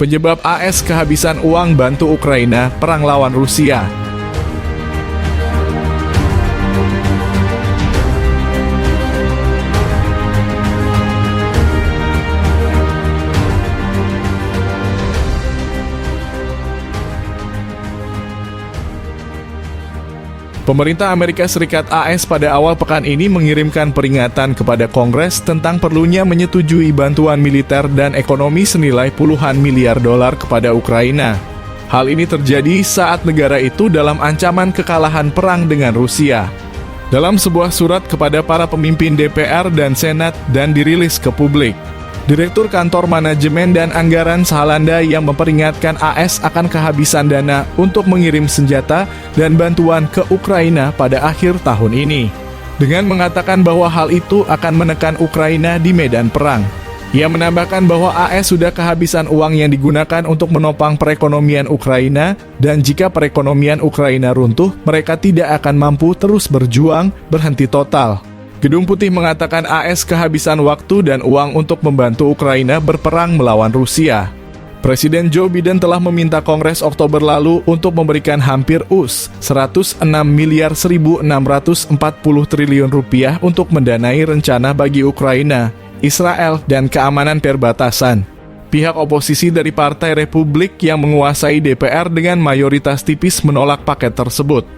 Penyebab AS kehabisan uang bantu Ukraina perang lawan Rusia. Pemerintah Amerika Serikat AS pada awal pekan ini mengirimkan peringatan kepada Kongres tentang perlunya menyetujui bantuan militer dan ekonomi senilai puluhan miliar dolar kepada Ukraina. Hal ini terjadi saat negara itu dalam ancaman kekalahan perang dengan Rusia. Dalam sebuah surat kepada para pemimpin DPR dan Senat dan dirilis ke publik, Direktur Kantor Manajemen dan Anggaran Sahalanda yang memperingatkan AS akan kehabisan dana untuk mengirim senjata dan bantuan ke Ukraina pada akhir tahun ini, dengan mengatakan bahwa hal itu akan menekan Ukraina di medan perang. Ia menambahkan bahwa AS sudah kehabisan uang yang digunakan untuk menopang perekonomian Ukraina, dan jika perekonomian Ukraina runtuh, mereka tidak akan mampu terus berjuang, berhenti total. Gedung Putih mengatakan AS kehabisan waktu dan uang untuk membantu Ukraina berperang melawan Rusia. Presiden Joe Biden telah meminta Kongres Oktober lalu untuk memberikan hampir US$106 miliar 1.640 triliun rupiah untuk mendanai rencana bagi Ukraina, Israel, dan keamanan perbatasan. Pihak oposisi dari Partai Republik yang menguasai DPR dengan mayoritas tipis menolak paket tersebut.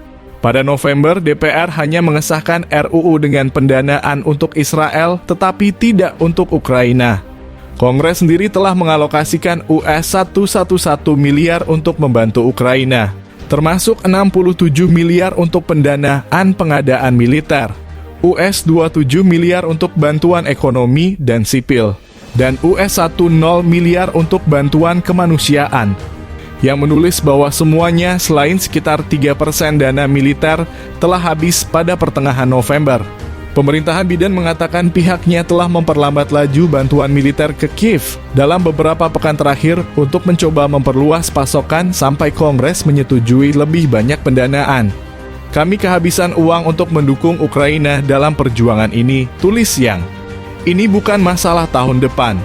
Pada November, DPR hanya mengesahkan RUU dengan pendanaan untuk Israel, tetapi tidak untuk Ukraina. Kongres sendiri telah mengalokasikan US$111 miliar untuk membantu Ukraina, termasuk 67 miliar untuk pendanaan pengadaan militer, US$27 miliar untuk bantuan ekonomi dan sipil, dan US$10 miliar untuk bantuan kemanusiaan, yang menulis bahwa semuanya selain sekitar 3% dana militer telah habis pada pertengahan November. Pemerintahan Biden mengatakan pihaknya telah memperlambat laju bantuan militer ke Kiev dalam beberapa pekan terakhir untuk mencoba memperluas pasokan sampai Kongres menyetujui lebih banyak pendanaan. Kami kehabisan uang untuk mendukung Ukraina dalam perjuangan ini, tulis Yang. Ini bukan masalah tahun depan.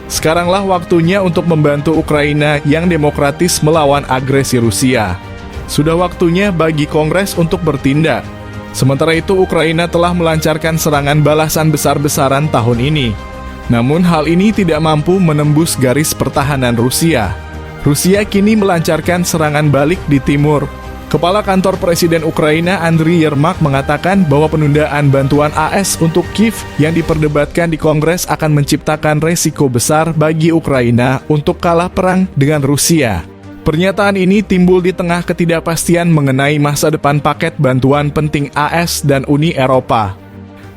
Sekaranglah waktunya untuk membantu Ukraina yang demokratis melawan agresi Rusia. Sudah waktunya bagi Kongres untuk bertindak. Sementara itu, Ukraina telah melancarkan serangan balasan besar-besaran tahun ini. Namun hal ini tidak mampu menembus garis pertahanan Rusia. Rusia kini melancarkan serangan balik di timur. Kepala Kantor Presiden Ukraina Andriy Yermak mengatakan bahwa penundaan bantuan AS untuk Kiev yang diperdebatkan di Kongres akan menciptakan resiko besar bagi Ukraina untuk kalah perang dengan Rusia. Pernyataan ini timbul di tengah ketidakpastian mengenai masa depan paket bantuan penting AS dan Uni Eropa.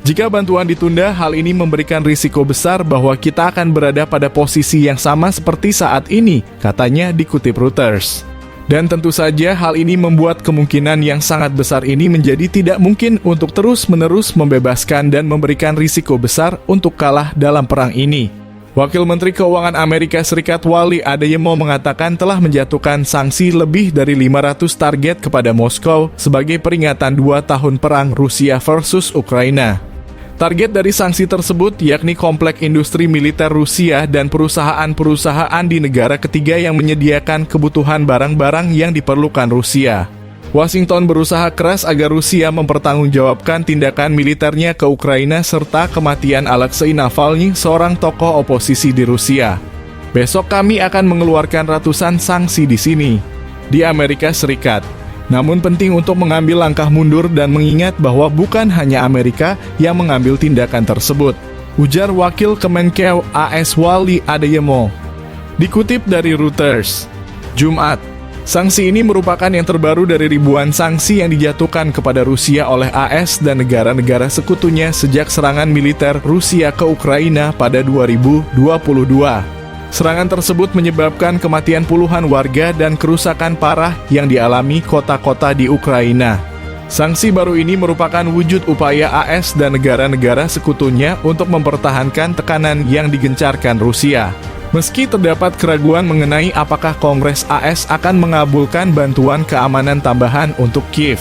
Jika bantuan ditunda, hal ini memberikan risiko besar bahwa kita akan berada pada posisi yang sama seperti saat ini, katanya dikutip Reuters. Dan tentu saja hal ini membuat kemungkinan yang sangat besar ini menjadi tidak mungkin untuk terus-menerus membebaskan dan memberikan risiko besar untuk kalah dalam perang ini. Wakil Menteri Keuangan Amerika Serikat Wally Adeyemo mengatakan telah menjatuhkan sanksi lebih dari 500 target kepada Moskow sebagai peringatan 2 tahun perang Rusia versus Ukraina. Target dari sanksi tersebut yakni kompleks industri militer Rusia dan perusahaan-perusahaan di negara ketiga yang menyediakan kebutuhan barang-barang yang diperlukan Rusia. Washington berusaha keras agar Rusia mempertanggungjawabkan tindakan militernya ke Ukraina serta kematian Alexei Navalny, seorang tokoh oposisi di Rusia. Besok kami akan mengeluarkan ratusan sanksi di sini, di Amerika Serikat. Namun penting untuk mengambil langkah mundur dan mengingat bahwa bukan hanya Amerika yang mengambil tindakan tersebut, ujar Wakil Kemenkeu AS Wally Adeyemo. Dikutip dari Reuters, Jumat, sanksi ini merupakan yang terbaru dari ribuan sanksi yang dijatuhkan kepada Rusia oleh AS dan negara-negara sekutunya sejak serangan militer Rusia ke Ukraina pada 2022. Serangan tersebut menyebabkan kematian puluhan warga dan kerusakan parah yang dialami kota-kota di Ukraina. Sanksi baru ini merupakan wujud upaya AS dan negara-negara sekutunya untuk mempertahankan tekanan yang digencarkan Rusia. Meski terdapat keraguan mengenai apakah Kongres AS akan mengabulkan bantuan keamanan tambahan untuk Kiev.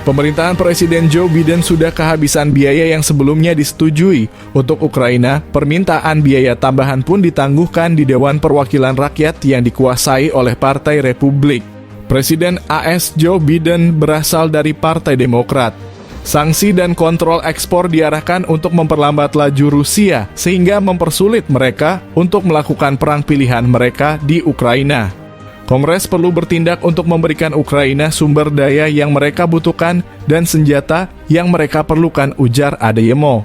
Pemerintahan Presiden Joe Biden sudah kehabisan biaya yang sebelumnya disetujui. Untuk Ukraina, permintaan biaya tambahan pun ditangguhkan di Dewan Perwakilan Rakyat yang dikuasai oleh Partai Republik. Presiden AS Joe Biden berasal dari Partai Demokrat. Sanksi dan kontrol ekspor diarahkan untuk memperlambat laju Rusia, sehingga mempersulit mereka untuk melakukan perang pilihan mereka di Ukraina. Kongres perlu bertindak untuk memberikan Ukraina sumber daya yang mereka butuhkan dan senjata yang mereka perlukan, ujar Adeyemo.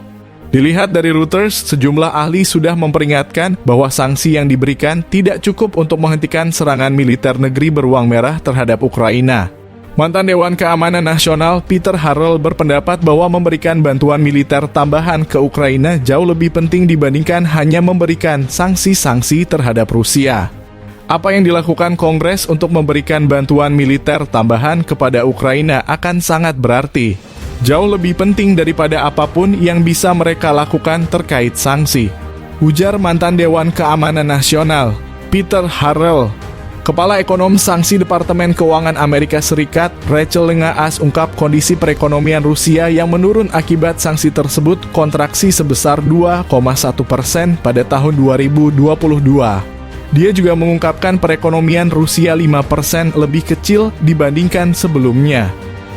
Dilihat dari Reuters, sejumlah ahli sudah memperingatkan bahwa sanksi yang diberikan tidak cukup untuk menghentikan serangan militer negeri beruang merah terhadap Ukraina. Mantan Dewan Keamanan Nasional Peter Harrell berpendapat bahwa memberikan bantuan militer tambahan ke Ukraina jauh lebih penting dibandingkan hanya memberikan sanksi-sanksi terhadap Rusia. Apa yang dilakukan Kongres untuk memberikan bantuan militer tambahan kepada Ukraina akan sangat berarti. Jauh lebih penting daripada apapun yang bisa mereka lakukan terkait sanksi, ujar mantan Dewan Keamanan Nasional, Peter Harrell. Kepala Ekonom Sanksi Departemen Keuangan Amerika Serikat, Rachel Lengaas, ungkap kondisi perekonomian Rusia yang menurun akibat sanksi tersebut kontraksi sebesar 2,1% pada tahun 2022. Dia juga mengungkapkan perekonomian Rusia 5% lebih kecil dibandingkan sebelumnya.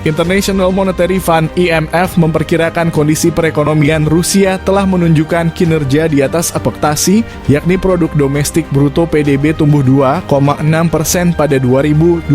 International Monetary Fund (IMF) memperkirakan kondisi perekonomian Rusia telah menunjukkan kinerja di atas ekspektasi, yakni produk domestik bruto PDB tumbuh 2,6% pada 2024.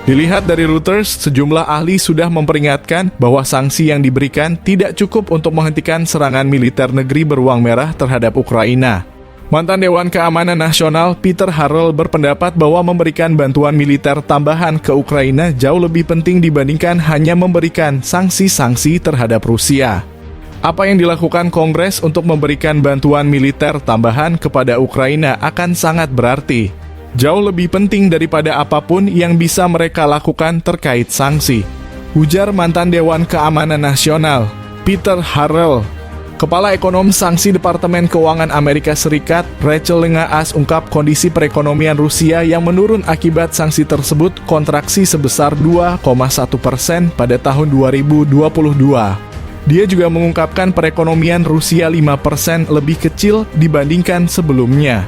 Dilihat dari Reuters, sejumlah ahli sudah memperingatkan bahwa sanksi yang diberikan tidak cukup untuk menghentikan serangan militer negeri beruang merah terhadap Ukraina. Mantan Dewan Keamanan Nasional Peter Harrell berpendapat bahwa memberikan bantuan militer tambahan ke Ukraina jauh lebih penting dibandingkan hanya memberikan sanksi-sanksi terhadap Rusia. Apa yang dilakukan Kongres untuk memberikan bantuan militer tambahan kepada Ukraina akan sangat berarti. Jauh lebih penting daripada apapun yang bisa mereka lakukan terkait sanksi, ujar mantan Dewan Keamanan Nasional Peter Harrell. Kepala Ekonom Sanksi Departemen Keuangan Amerika Serikat, Rachel Lengaas, ungkap kondisi perekonomian Rusia yang menurun akibat sanksi tersebut kontraksi sebesar 2,1% pada tahun 2022. Dia juga mengungkapkan perekonomian Rusia 5% lebih kecil dibandingkan sebelumnya.